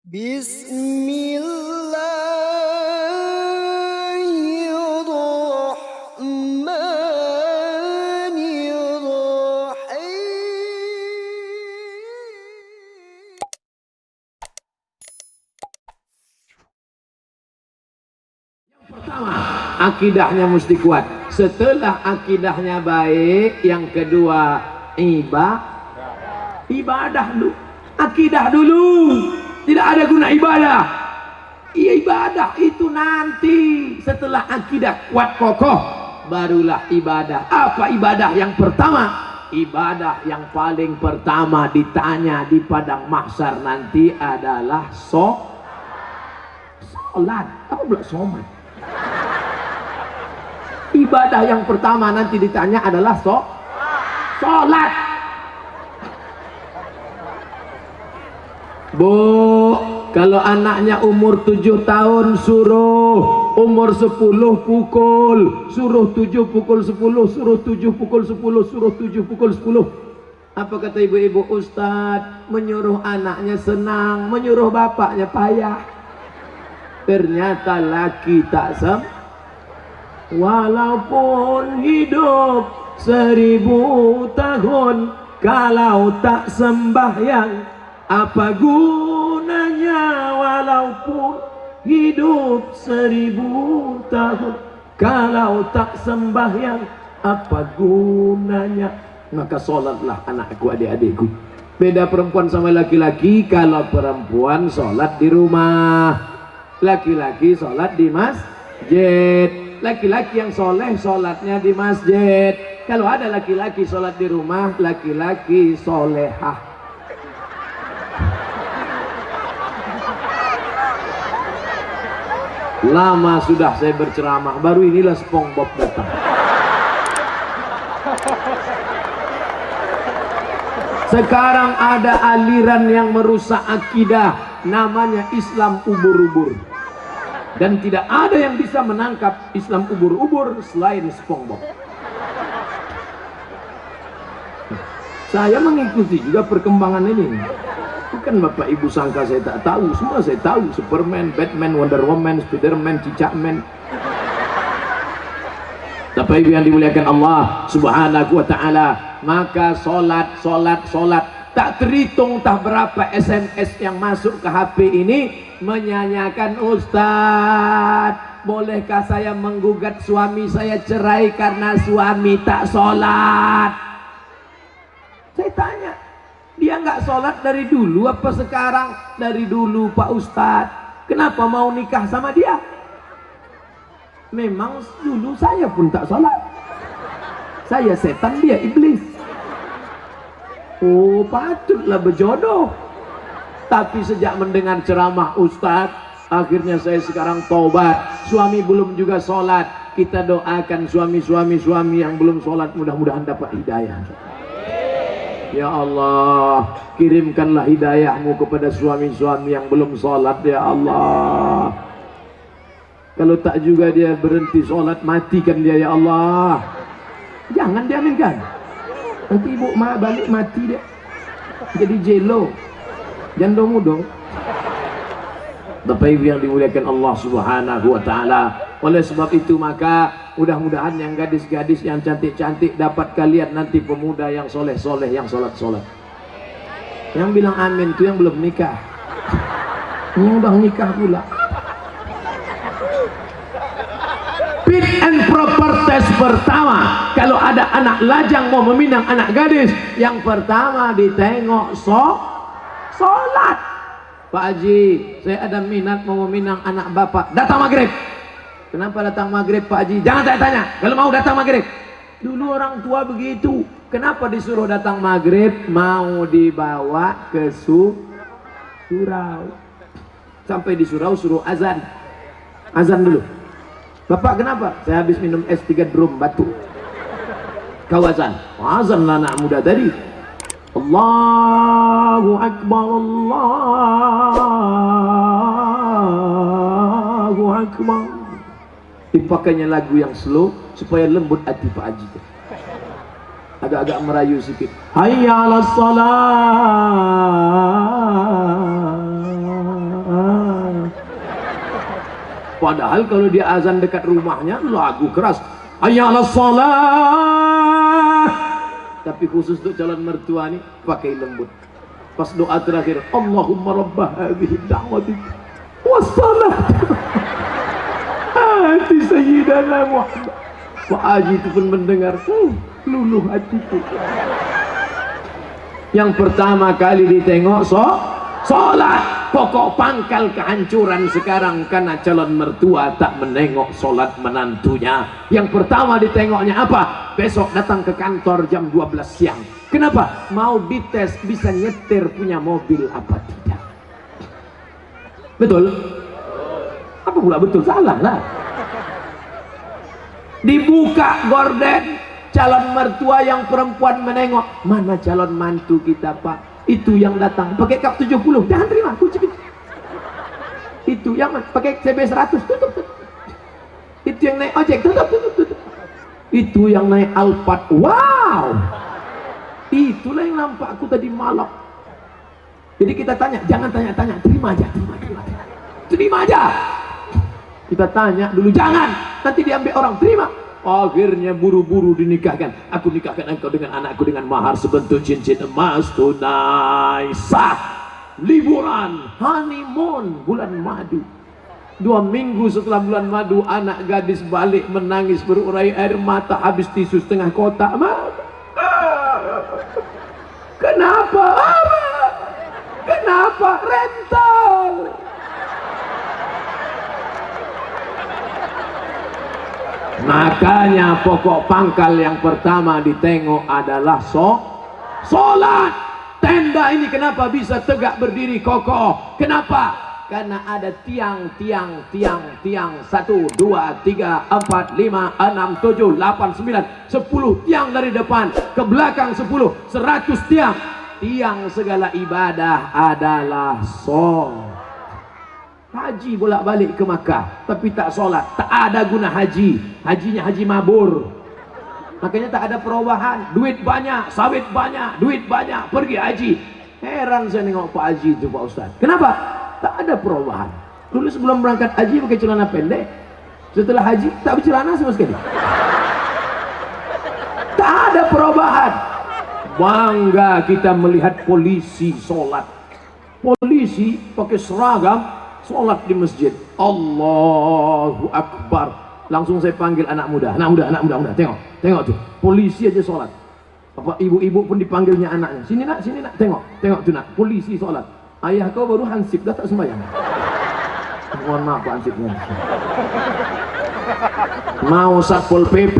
Pertama, akidahnya mesti kuat. Setelah akidahnya baik, yang kedua ibadah dulu. Akidah dulu. Tidak ada guna ibadah. Ibadah itu nanti setelah akidah kuat kokoh, barulah ibadah. Apa ibadah yang pertama? Ibadah yang paling pertama ditanya di padang mahsyar nanti adalah sholat. Apa pula sholat? Ibadah yang pertama nanti ditanya adalah sholat. Bu, kalau anaknya umur 7 tahun suruh, umur 10 pukul, suruh 7 pukul 10, suruh 7 pukul 10, suruh 7 pukul 10. Apa kata ibu-ibu? Ustadz, menyuruh anaknya senang, menyuruh bapaknya payah. Ternyata laki tak walaupun hidup 1000 tahun, kalau tak sembahyang apa gunanya? Walaupun hidup 1000 tahun, kalau tak sembahyang apa gunanya? Maka sholatlah anakku, adik-adikku. Beda perempuan sama laki-laki. Kalau perempuan sholat di rumah, laki-laki sholat di masjid. Laki-laki yang soleh sholatnya di masjid. Kalau ada laki-laki sholat di rumah, laki-laki solehah. Lama sudah saya berceramah, baru inilah SpongeBob datang. Sekarang ada aliran yang merusak akidah, namanya Islam ubur-ubur. Dan tidak ada yang bisa menangkap Islam ubur-ubur selain SpongeBob. Saya mengikuti juga perkembangan ini. Bukan Bapak Ibu sangka saya tak tahu, semua saya tahu. Superman, Batman, Wonder Woman, Spiderman, Cicakman. Bapak Ibu yang dimuliakan Allah Subhanahu wa ta'ala, maka sholat. Tak terhitung tak berapa SMS yang masuk ke HP ini menyanyikan, Ustadz, bolehkah saya menggugat suami saya cerai karena suami tak sholat? Saya tanya, dia nggak sholat dari dulu apa sekarang? Dari dulu Pak Ustadz. Kenapa mau nikah sama dia? Memang dulu saya pun tak sholat. Saya setan, dia iblis. Oh, patutlah berjodoh. Tapi sejak mendengar ceramah Ustadz, akhirnya saya sekarang taubat. Suami belum juga sholat. Kita doakan suami yang belum sholat, mudah-mudahan dapat hidayah. Ya Allah, kirimkanlah hidayahmu kepada suami-suami yang belum sholat, ya Allah. Kalau tak juga dia berhenti sholat, matikan dia, ya Allah. Jangan diaminkan. Nanti ibu balik mati dia, jadi jelo, jando mudo. Bapak Ibu yang dimuliakan Allah Subhanahu wa ta'ala. Oleh sebab itu maka mudah-mudahan yang gadis-gadis yang cantik-cantik dapat kalian nanti pemuda yang soleh-soleh, yang sholat-sholat. Yang bilang amin itu yang belum nikah. Yang udah nikah pula. Fit and proper test pertama, kalau ada anak lajang mau meminang anak gadis, yang pertama ditengok sholat. Pak Haji, saya ada minat mau meminang anak bapak, datang maghrib. Kenapa datang maghrib Pak Haji? Jangan saya tanya, kalau mau datang maghrib. Dulu orang tua begitu. Kenapa disuruh datang maghrib? Mau dibawa ke surau. Sampai di surau suruh azan. Azan dulu. Bapak kenapa? Saya habis minum es 3 drum batu. Kau azan. Azan lah anak muda tadi. Allahu Akbar, Allahu Akbar. Dipakainya lagu yang slow supaya lembut hati Pak Haji. Agak-agak merayu sedikit. Hayya 'alas salat. Padahal kalau dia azan dekat rumahnya lagu keras, ayalah salat. Tapi khusus untuk calon mertua nih pakai lembut. Pas doa terakhir, Allahumma rabbah hadhihi da'wati wassalat ati sayyidana Muhammad. Pak Haji itu pun mendengar, luluh hatiku. Yang pertama kali ditengok sholat. Pokok pangkal kehancuran sekarang karena calon mertua tak menengok sholat menantunya. Yang pertama ditengoknya apa? Besok datang ke kantor jam 12 siang. Kenapa? Mau dites bisa nyetir punya mobil apa tidak. Betul? Apa pula betul? Salah lah. Dibuka gorden, calon mertua yang perempuan menengok, mana calon mantu kita pak? Itu yang datang pakai kap 70, jangan terima kunci. Itu yang pakai CB 100, tutup. Itu yang naik ojek, tutup. Itu yang naik Alphard, wow. Itulah yang nampak aku tadi malam. Jadi kita tanya, jangan tanya-tanya, terima aja. Kita tanya dulu, jangan, nanti diambil orang, terima. Akhirnya buru-buru dinikahkan. Aku nikahkan engkau dengan anakku dengan mahar sebentuk cincin emas tunai sah. Liburan honeymoon bulan madu. 2 minggu setelah bulan madu, anak gadis balik menangis berurai air mata, habis tisu setengah kotak. Kenapa rental? Makanya pokok pangkal yang pertama ditengok adalah sholat. Tenda ini kenapa bisa tegak berdiri kokoh? Kenapa? Karena ada tiang 1, 2, 3, 4, 5, 6, 7, 8, 9, 10 tiang dari depan ke belakang 10, 100 tiang. Tiang segala ibadah adalah sholat. Haji bolak-balik ke Makkah tapi tak sholat, tak ada guna haji. Hajinya haji mabur. Makanya tak ada perubahan. Duit banyak, sawit banyak, duit banyak, pergi haji. Heran saya nengok Pak Haji itu Pak Ustaz. Kenapa? Tak ada perubahan. Dulu sebelum berangkat haji pakai celana pendek, setelah haji tak bercelana sama sekali. Tak ada perubahan. Bangga kita melihat polisi sholat. Polisi pakai seragam sholat di masjid. Allahu Akbar. Langsung saya panggil anak muda. Tengok tuh. Polisi aja sholat. Apa ibu-ibu pun dipanggilnya anaknya. Sini nak, tengok tuh nak. Polisi sholat. Ayah kau baru hansip, dah tak sembahyang. Mohon maaf Pak Hansipnya. Mau Satpol PP,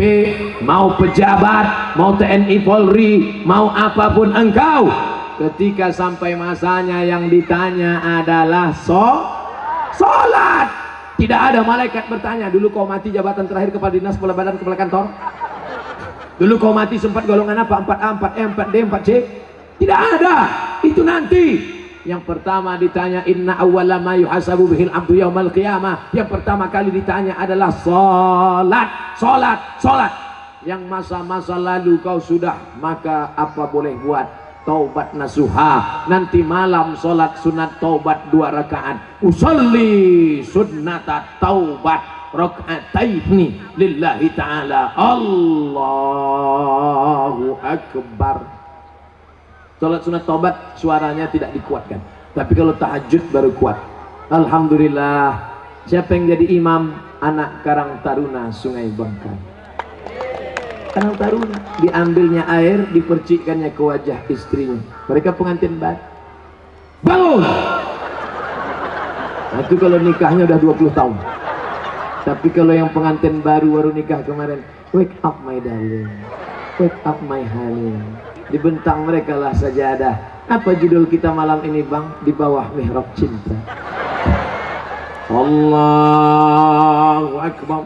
mau pejabat, mau TNI Polri, mau apapun engkau, ketika sampai masanya yang ditanya adalah sholat. Tidak ada malaikat bertanya, dulu kau mati jabatan terakhir kepala dinas, kepala badan, kepala kantor? Dulu kau mati sempat golongan apa? 4A, 4E, 4D, 4C? Tidak ada. Itu nanti. Yang pertama ditanya, inna awwala ma yuhasabu bihil abdu yaumal qiyamah. Yang pertama kali ditanya adalah sholat. Yang masa-masa lalu kau sudah, maka apa boleh buat? Taubat nasuha. Nanti malam sholat sunat taubat 2 rakaat. Usolli sunnata taubat raka'ataini lillahi ta'ala. Allahu Akbar. Sholat sunat taubat suaranya tidak dikuatkan, tapi kalau tahajud baru kuat. Alhamdulillah. Siapa yang jadi imam? Anak Karang Taruna Sungai Bangkai. Karang Taruna, diambilnya air, dipercikkannya ke wajah istrinya. Mereka pengantin baru. Bangun! Nah, itu kalau nikahnya udah 20 tahun. Tapi kalau yang pengantin baru nikah kemarin, wake up my darling, wake up my honey. Dibentang mereka lah sajadah. Apa judul kita malam ini bang? Di bawah mihrab cinta. Allahu Akbar.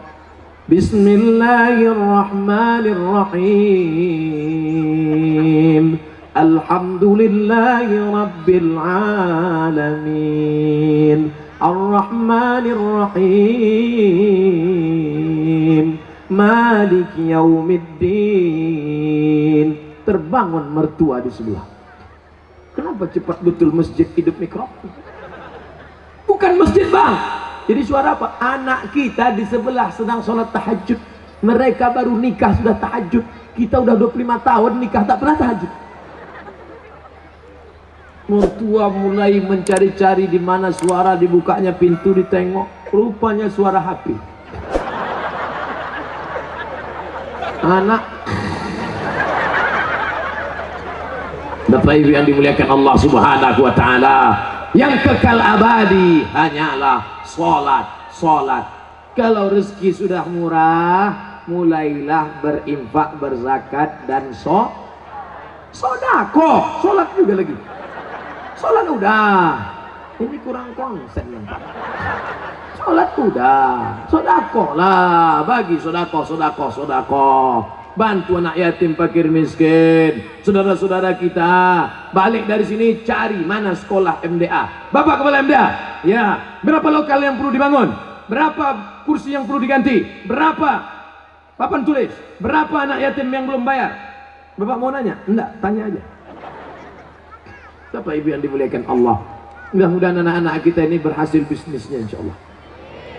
Bismillahirrahmanirrahim. Alhamdulillahi Rabbil Alamin. Ar-Rahmanirrahim. Malik Yaumiddin. Terbangun mertua di sebelah. Kenapa cepat betul masjid hidup mikrofon? Bukan masjid bang, Jadi suara apa? Anak kita di sebelah sedang sholat tahajud, mereka baru nikah sudah tahajud. Kita udah 25 tahun nikah tak pernah tahajud. Mertua mulai mencari-cari di mana suara, dibukanya pintu, ditengok, rupanya suara HP. Anak Bapak Ibu yang dimuliakan Allah Subhanahu wa taala, yang kekal abadi hanyalah salat. Kalau rezeki sudah murah, mulailah berinfak, berzakat dan sedekah. Salat juga lagi. Salat udah. Ini kurang konsen yang Pak. Salat udah. Sedekah lah, bagi sedekah. Bantu anak yatim, fakir miskin, saudara-saudara kita. Balik dari sini cari mana sekolah MDA. Bapak kepala MDA, ya, berapa lokal yang perlu dibangun, berapa kursi yang perlu diganti, berapa papan tulis, berapa anak yatim yang belum bayar. Bapak mau nanya? Enggak, tanya aja. Bapak Ibu yang dimuliakan Allah, mudah-mudahan anak-anak kita ini berhasil bisnisnya insya Allah.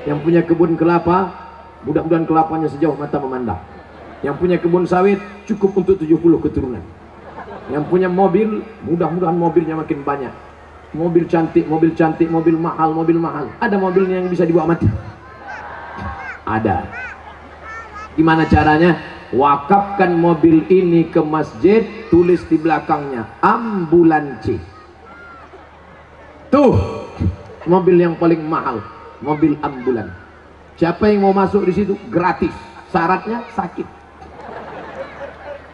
Yang punya kebun kelapa, mudah-mudahan kelapanya sejauh mata memandang. Yang punya kebun sawit cukup untuk 70 keturunan. Yang punya mobil, mudah-mudahan mobilnya makin banyak. Mobil cantik, mobil mahal. Ada mobilnya yang bisa dibawa mati? Ada. Gimana caranya? Wakafkan mobil ini ke masjid, tulis di belakangnya ambulansi. Tuh, mobil yang paling mahal, mobil ambulan. Siapa yang mau masuk di situ? Gratis. Syaratnya sakit.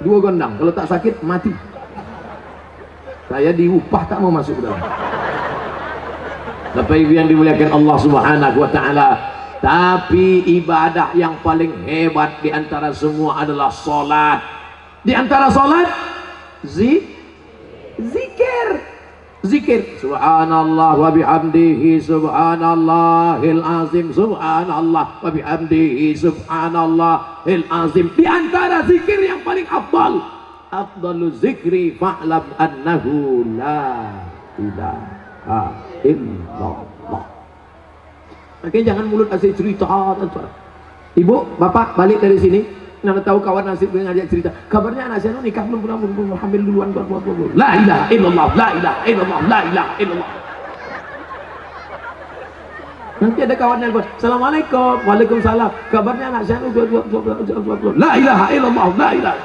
2 gondang, kalau tak sakit mati. Saya diupah tak mau masuk ke dalam. Bapak Ibu yang dimuliakan Allah Subhanahu wa taala, tapi ibadah yang paling hebat di antara semua adalah salat. Di antara salat zikir. Subhanallah wa bihamdihi subhanallahil azim, subhanallah wa bihamdihi subhanallahil azim. Di antara zikir yang paling afdalu zikri fa'lam annahu la ilaha illallah. Makanya jangan mulut asli cerita. Ibu, bapak balik dari sini, nana tahu kawan nasib dengan ngajak cerita, kabarnya anak saya nikah belum hamil duluan. La ilaha illallah, la ilaha illallah, la ilaha illallah. Nanti ada kawan yang bilang, assalamualaikum, waalaikumsalam, kabarnya anak saya la ilaha illallah, la ilaha.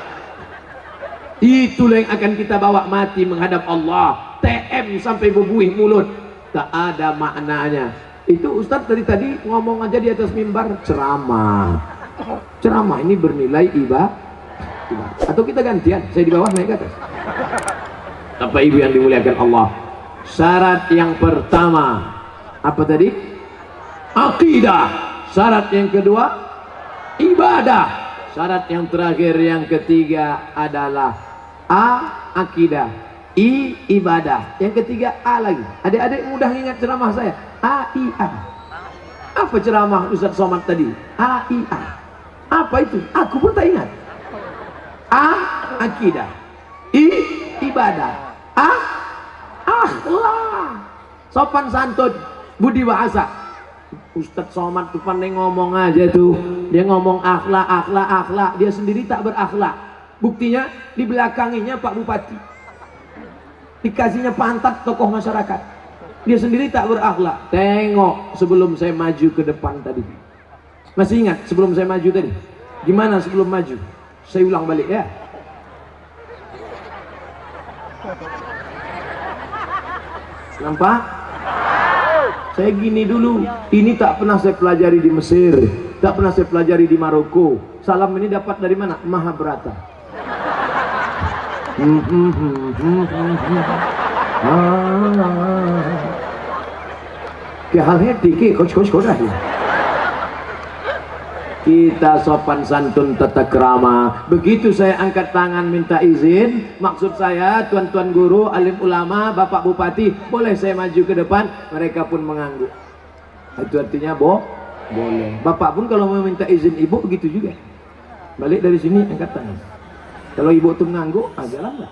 Itulah yang akan kita bawa mati menghadap Allah. TM sampai berbuih mulut, tak ada maknanya. Itu Ustadz dari tadi ngomong aja di atas mimbar, ceramah ini bernilai ibadah. Atau kita gantian, saya di bawah naik ke atas. Bapak Ibu yang dimuliakan Allah, syarat yang pertama apa tadi? Akidah. Syarat yang kedua ibadah. Syarat yang terakhir yang ketiga adalah akidah, ibadah. Yang ketiga lagi. Adik-adik mudah ingat ceramah saya. Apa ceramah Ustaz Somad tadi? Apa itu? Aku pun tak ingat. Akidah, ibadah, akhlak, sopan santun, budi bahasa. Ustaz Somad tuh pandai ngomong aja tuh. Dia ngomong akhlak. Dia sendiri tak berakhlak. Buktinya di belakanginya Pak Bupati. Dikasihnya pantat tokoh masyarakat. Dia sendiri tak berakhlak. Tengok sebelum saya maju ke depan tadi. Masih ingat sebelum saya maju tadi? Gimana sebelum maju? Saya ulang balik ya. Nampak? Saya gini dulu. Ini tak pernah saya pelajari di Mesir, tak pernah saya pelajari di Maroko. Salam ini dapat dari mana? Mahabharata. Kita sopan santun tata krama. Begitu saya angkat tangan minta izin, maksud saya tuan-tuan guru, alim ulama, bapak bupati, boleh saya maju ke depan? Mereka pun mengangguk. Itu artinya boleh. Bapak pun kalau mau minta izin ibu begitu juga. Balik dari sini angkat tangan. Kalau ibu tuh mengangguk, jalan lah.